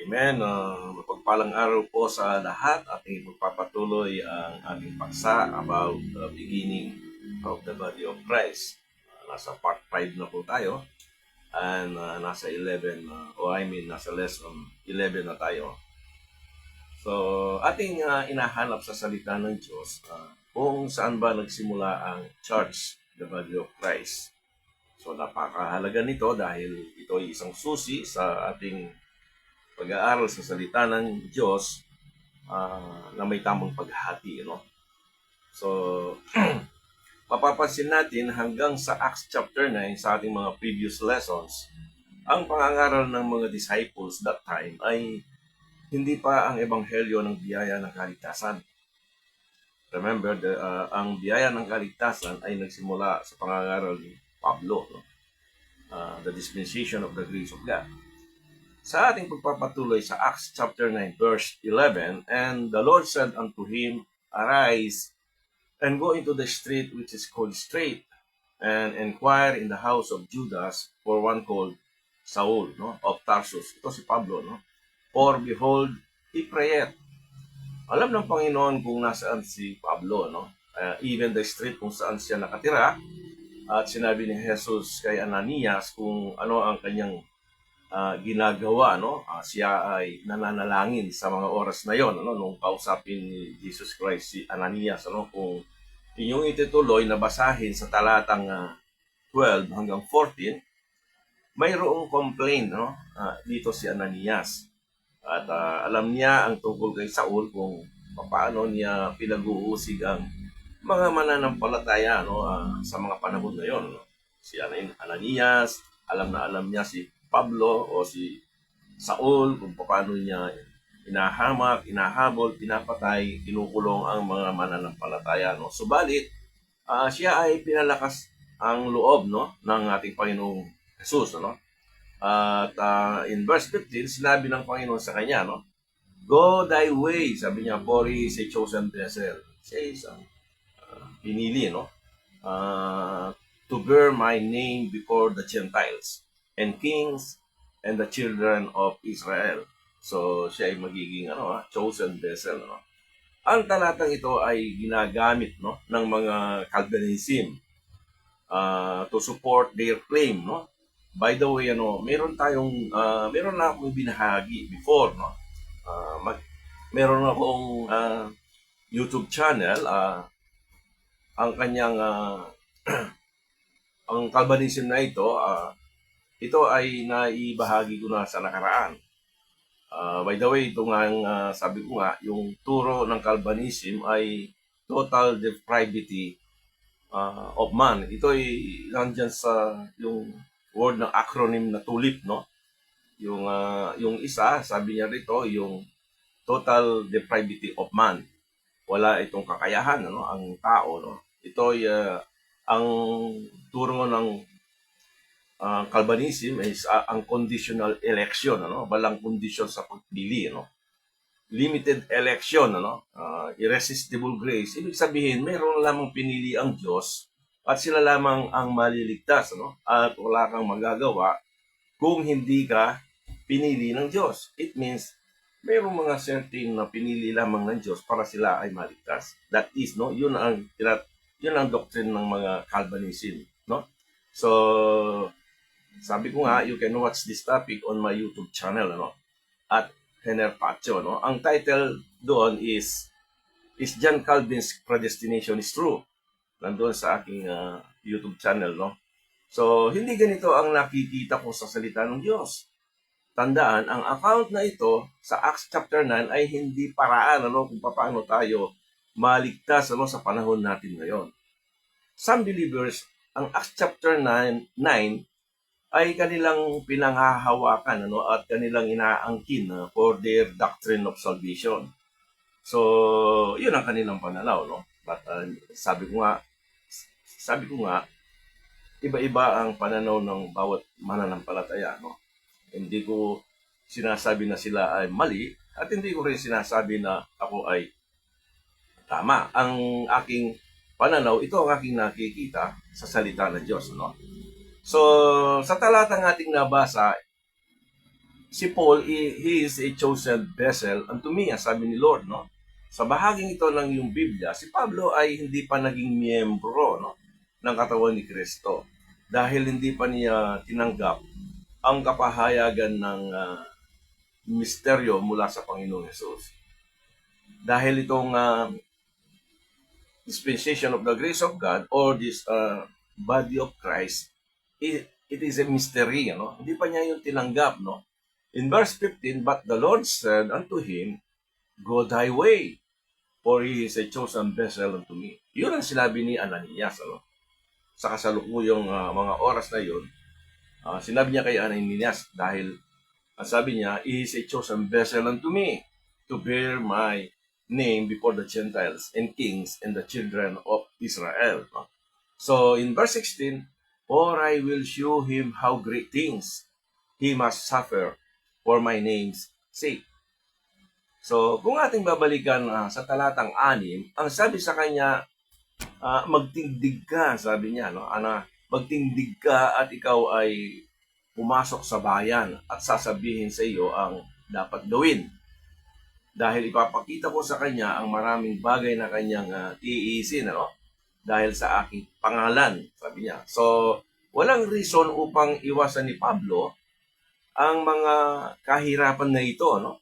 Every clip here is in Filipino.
Amen. Mapagpalang araw po sa lahat. Ating magpapatuloy ang ating paksa about the beginning of the body of Christ. Nasa part 5 na po tayo. And nasa 11, nasa lesson 11 na tayo. So, ating inahanap sa salita ng Diyos kung saan ba nagsimula ang church, the body of Christ. So, napakahalaga nito dahil ito ay isang susi sa ating pag-aaral sa salita ng Diyos na may tamang paghahati. So, mapapansin natin hanggang sa Acts chapter 9 sa ating mga previous lessons, ang pangangaral ng mga disciples that time ay hindi pa ang ebanghelyo ng biyaya ng kaligtasan. Remember, ang biyaya ng kaligtasan ay nagsimula sa pangangaral ni Pablo, the dispensation of the grace of God. Sa ating pagpapatuloy sa Acts chapter 9 verse 11, and the Lord said unto him, Arise, and go into the street which is called Straight, and inquire in the house of Judas for one called Saul, of Tarsus. Ito si Pablo, For behold, he prayeth. Alam ng Panginoon kung nasaan si Pablo, even the street kung saan siya nakatira, at sinabi ni Jesus kay Ananias kung ano ang kanyang ginagawa. Siya ay nananalangin sa mga oras na yon, nung kausapin ni Jesus Christ si Ananias. Kung inyong itutuloy na basahin sa talatang 12 hanggang 14, mayroong complaint dito si Ananias. At alam niya ang tungkol kay Saul kung paano niya pinag-uusig ang mga mananampalataya sa mga panahon na yon. Si Ananias, alam na alam niya si Pablo o si Saul kung paano niya inahamak, inahabol, pinapatay, kinukulong ang mga mananampalataya. Subalit, siya ay pinalakas ang loob ng ating Panginoong Jesus. At in verse 15, sinabi ng Panginoon sa kanya, Go thy way, sabi niya, for he is a chosen vessel. Siya is pinili, to bear my name before the Gentiles and kings and the children of Israel. So, siya ay magiging chosen vessel. Ang talatang ito ay ginagamit ng mga Calvinism to support their claim. By the way, meron na akong binahagi before. Meron akong YouTube channel. Ang kanyang ang Calvinism na ito ay naibahagi ko na sa nakaraan. By the way, ito nga sabi ko nga, yung turo ng Calvinism ay total depravity of man. Ito ay nandyan sa yung word ng acronym na TULIP, yung isa, sabi niya rito, yung total depravity of man. Wala itong kakayahan, ang tao, Ito ay ang turo ng Calvinism is ang conditional election, walang kondisyon sa pagpili, limited election, irresistible grace. Ibig sabihin, mayroon lamang pinili ang Diyos at sila lamang ang maliligtas, at wala kang magagawa kung hindi ka pinili ng Diyos. It means mayroong mga certain na pinili lamang ng Diyos para sila ay maligtas. That is, yun ang doctrine ng mga Calvinism, So, sabi ko nga, you can watch this topic on my YouTube channel, at Henner Pacho, Ang title doon is John Calvin's Predestination is True? Nandoon sa aking YouTube channel, So, hindi ganito ang nakikita ko sa salita ng Diyos. Tandaan, ang account na ito sa Acts chapter 9 ay hindi paraan kung paano tayo maligtas sa panahon natin ngayon. Some believers, ang Acts chapter 9 ay kanilang pinanghahawakan at kanilang inaangkin for their doctrine of salvation. So, yun ang kanilang pananaw, But sabi ko nga, iba-iba ang pananaw ng bawat mananampalataya, Hindi ko sinasabi na sila ay mali at hindi ko rin sinasabi na ako ay tama. Ang aking pananaw, ito ang aking nakikita sa salita ng Diyos. So, sa talatang ating nabasa, si Paul, he is a chosen vessel unto me, sabi ni Lord, no? Sa bahaging ito ng yung Biblia, si Pablo ay hindi pa naging miyembro, no, ng katawan ni Kristo dahil hindi pa niya tinanggap ang kapahayagan ng misteryo mula sa Panginoong Hesus. Dahil itong dispensation of the grace of God or this body of Christ, it is a mystery, no? Hindi pa niya yung tinanggap, no? In verse 15, but the Lord said unto him, go thy way, for he is a chosen vessel unto me. Yun ang sinabi ni Ananias, ano? Sa kasalukuyang mga oras na yun, sinabi niya kay Ananias dahil sabi niya, he is a chosen vessel unto me to bear my name before the Gentiles and kings and the children of Israel. No? So in verse 16, for I will show him how great things he must suffer for my name's sake. So, kung ating babalikan sa talatang 6, ang sabi sa kanya, magtindig ka, sabi niya, no? Magtindig ka at ikaw ay pumasok sa bayan at sasabihin sa iyo ang dapat gawin. Dahil ipapakita ko sa kanya ang maraming bagay na kanyang tiisin, no? Dahil sa aking pangalan, sabi niya. So, walang reason upang iwasan ni Pablo ang mga kahirapan na ito, no?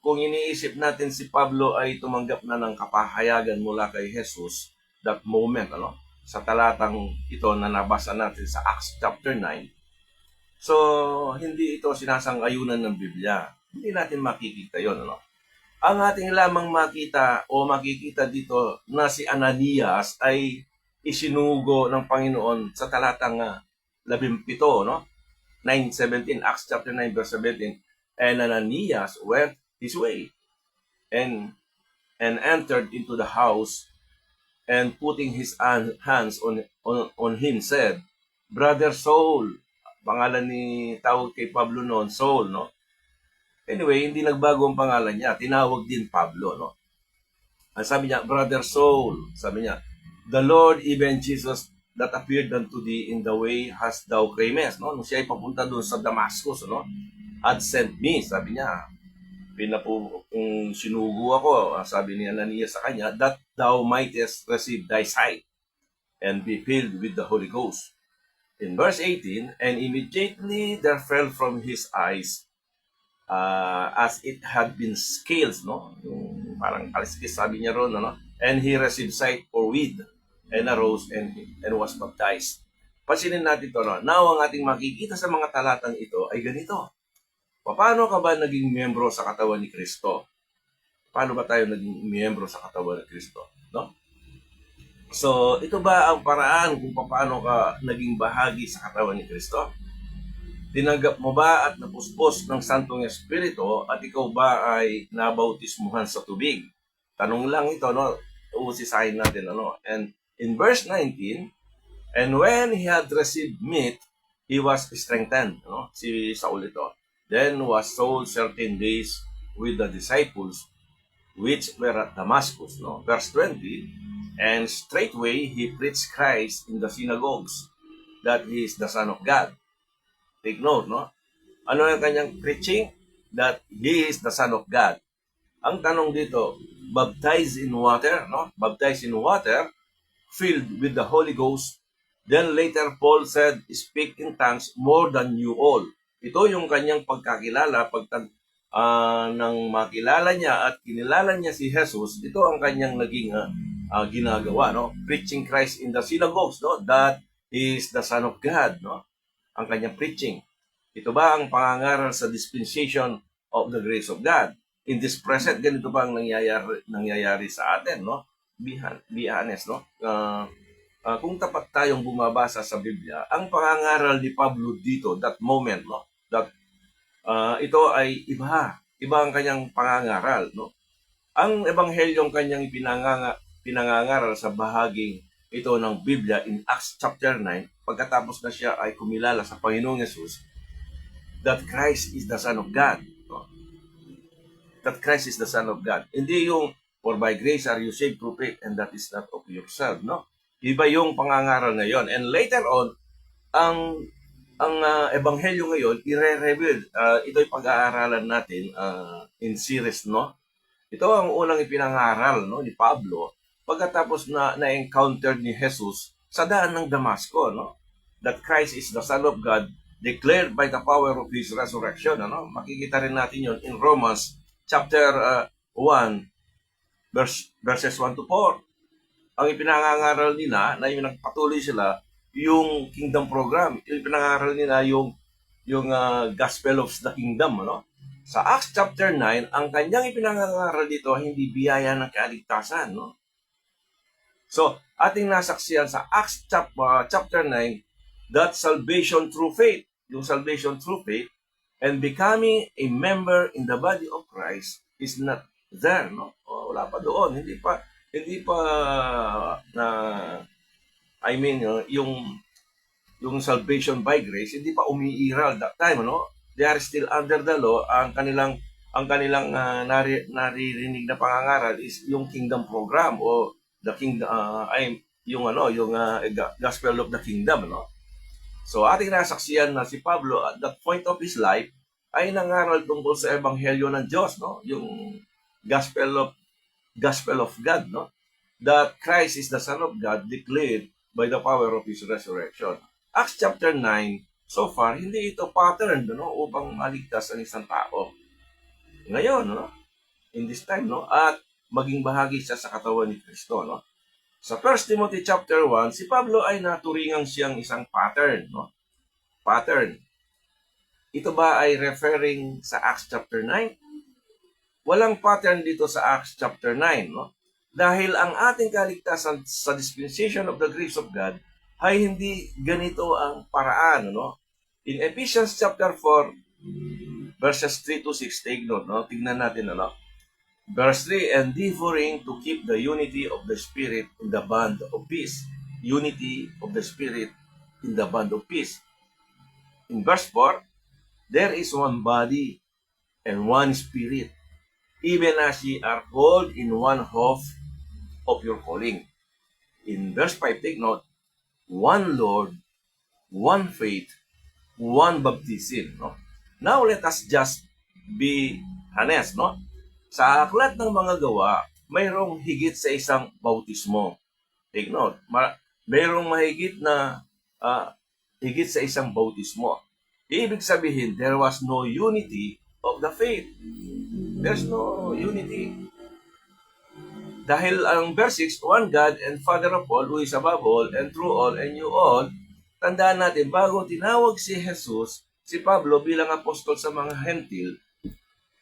Kung iniisip natin si Pablo ay tumanggap na ng kapahayagan mula kay Jesus, that moment, ano? Sa talatang ito na nabasa natin sa Acts chapter 9. So, hindi ito sinasang-ayunan ng Biblia. Hindi natin makikita yon, ano? Ang ating lamang makita o makikita dito na si Ananias ay isinugo ng Panginoon sa talatang 17, no? 9:17, Acts chapter 9, verse 17. And Ananias went his way and entered into the house and putting his hands on him said, Brother Saul, pangalan ni tawag kay Pablo noon, Saul, no? Anyway, hindi nagbago ang pangalan niya, tinawag din Pablo, no? Ang sabi niya, Brother Saul, sabi niya, the Lord, even Jesus, that appeared unto thee in the way hast thou camest, no? Nung siya ay papunta doon sa Damascus, no? Had sent me, sabi niya, kung sinugo ako, sabi ni Ananias sa kanya, that thou mightest receive thy sight and be filled with the Holy Ghost. In verse 18, and immediately there fell from his eyes as it had been scales, no? Yung parang kaliskis, sabi niya ron, no? And he received sight forthwith and arose and was baptized. Pansinin natin ito, no? Now, ang ating makikita sa mga talatang ito ay ganito. Paano ka ba naging miyembro sa katawan ni Kristo? Paano ba tayo naging miyembro sa katawan ni Kristo? No? So, ito ba ang paraan kung paano ka naging bahagi sa katawan ni Kristo? Tinanggap mo ba at napuspos ng Santong Espiritu at ikaw ba ay nabautismuhan sa tubig? Tanong lang ito, no? Uusisahin natin, ano? And in verse 19, and when he had received meat, he was strengthened. No? Si Saul ito. Then was Saul certain days with the disciples which were at Damascus. No? Verse 20, and straightway he preached Christ in the synagogues, that he is the Son of God. Take note, no? Ano yung kanyang preaching? That he is the Son of God. Ang tanong dito, baptized in water, no? Baptized in water, filled with the Holy Ghost. Then later Paul said, speak in tongues more than you all. Ito yung kanyang pagkakilala, nang makilala niya at kinilala niya si Jesus, ito ang kanyang naging ginagawa, no? Preaching Christ in the synagogues, no? That is the Son of God, no? Ang kanyang preaching. Ito ba ang pangangaral sa dispensation of the grace of God? In this present, ganito ba ang nangyayari sa atin, no? Be honest, no? Kung tapat tayong bumabasa sa Biblia, ang pangangaral ni Pablo dito, that moment, no? That ito ay iba ang kanyang pangangaral, no? Ang ebanghelyong kanyang pinangangaral sa bahaging ito ng Biblia in Acts chapter 9, pagkatapos na siya ay kumilala sa Panginoong Yesus, that Christ is the Son of God, no? That Christ is the Son of God. Hindi yung, for by grace are you saved through faith, and that is not of yourself, no? Iba yung pangangaral na yon. And later on, ang ang ebanghelyo ngayon, ire-reveal. Ito'y pag-aaralan natin in series, no? Ito ang unang ipinangaral, no, ni Pablo pagkatapos na-encounter ni Jesus sa daan ng Damasco, no? That Christ is the Son of God, declared by the power of His resurrection. Ano? Makikita rin natin yon in Romans chapter 1, verses 1 to 4. Ang ipinangangaral nila na yung nagpatuloy sila yung kingdom program. Yung ipinangangaral nila yung gospel of the kingdom. Ano? Sa Acts chapter 9, ang kanyang ipinangangaral dito hindi biyaya ng kaligtasan. No? So, ating nasaksiyan sa Acts chapter 9, that salvation through faith, yung salvation through faith, and becoming a member in the body of Christ is not there, no? O, wala pa doon, hindi pa na, I mean, yung salvation by grace, hindi pa umiiral that time, no? They are still under the law. Ang kanilang naririnig na pangangaral is yung kingdom program o the kingdom, yung gospel of the kingdom, no? So ating nasaksiyan na si Pablo at that point of his life ay nangaral tungkol sa ebanghelyo ng Diyos, no? Yung gospel of God, no? That Christ is the Son of God declared by the power of His resurrection. Acts chapter 9, so far, hindi ito pattern, no? Upang maligtas ang isang tao. Ngayon, no? In this time, no? At maging bahagi siya sa katawan ni Kristo, no? Sa 1 Timothy chapter 1, si Pablo ay naturingan siyang isang pattern, no? Pattern. Ito ba ay referring sa Acts chapter 9? Walang pattern dito sa Acts chapter 9, no? Dahil ang ating kaligtasan sa dispensation of the grace of God ay hindi ganito ang paraan, no? In Ephesians chapter 4, verses 3 to 6, take note, no? Tingnan natin, ano? Verse 3, endeavoring to keep the unity of the Spirit in the bond of peace. Unity of the Spirit in the bond of peace. In verse 4, there is one body and one Spirit, even as ye are called in one hope of your calling. In verse 5, take note, one Lord, one faith, one baptism. No? Now let us just be honest, no? Sa aklat ng mga gawa, mayroong higit sa isang bautismo. Take note, mayroong mahigit na higit sa isang bautismo. Ibig sabihin, there was no unity of the faith. There's no unity. Dahil ang verse 6, one God and Father of all, who is above all and through all and you all, tandaan natin, bago tinawag si Jesus, si Pablo bilang apostol sa mga Hentil,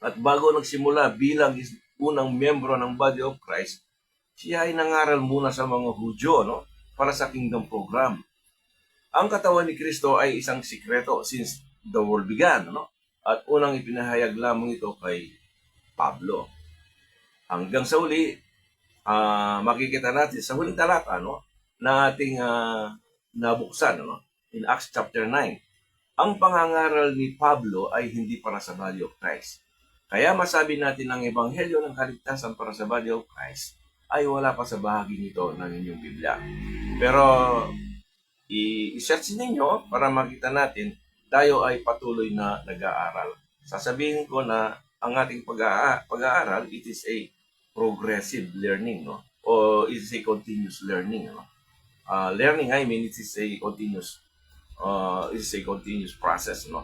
at bago nagsimula bilang unang miyembro ng body of Christ, siya ay nangaral muna sa mga Hudyo, no? Para sa kingdom program. Ang katawan ni Kristo ay isang sikreto since the world began, no? At unang ipinahayag lamang ito kay Pablo. Hanggang sa uli, makikita natin sa huling talata, no? Na ating nabuksan, no? In Acts chapter 9. Ang pangangaral ni Pablo ay hindi para sa body of Christ. Kaya masabi natin ang ebanghelyo ng kaligtasan para sa body of Christ ay wala pa sa bahagi nito ng inyong Biblia. Pero i-search ninyo para makita natin tayo ay patuloy na nag-aaral. Sasabihin ko na ang ating pag-aaral, it is a progressive learning, no? O it is a continuous learning, no? Learning, I mean, it is a continuous process, no?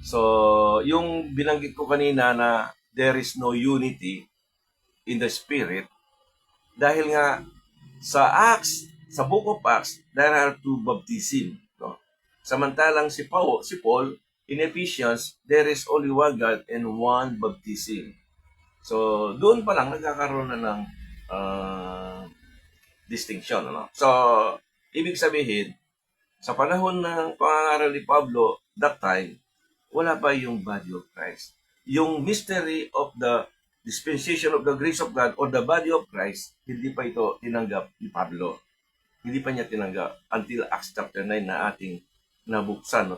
So, yung binanggit ko kanina na there is no unity in the Spirit, dahil nga sa Acts, sa Book of Acts, there are two baptism. No? Samantalang si Paul, in Ephesians, there is only one God and one baptism. So, doon pa lang nagkakaroon na ng distinction. Ano? So, ibig sabihin, sa panahon ng pangangaral ni Pablo, that time, wala pa yung body of Christ. Yung mystery of the dispensation of the grace of God or the body of Christ, hindi pa ito tinanggap ni Pablo. Hindi pa niya tinanggap until Acts chapter 9 na ating nabuksan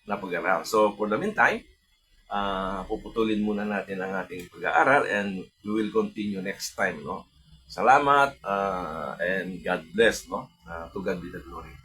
na pag-aaral. So, for the meantime, puputulin muna natin ang ating pag-aaral and we will continue next time. No? Salamat and God bless. No? To God be the glory.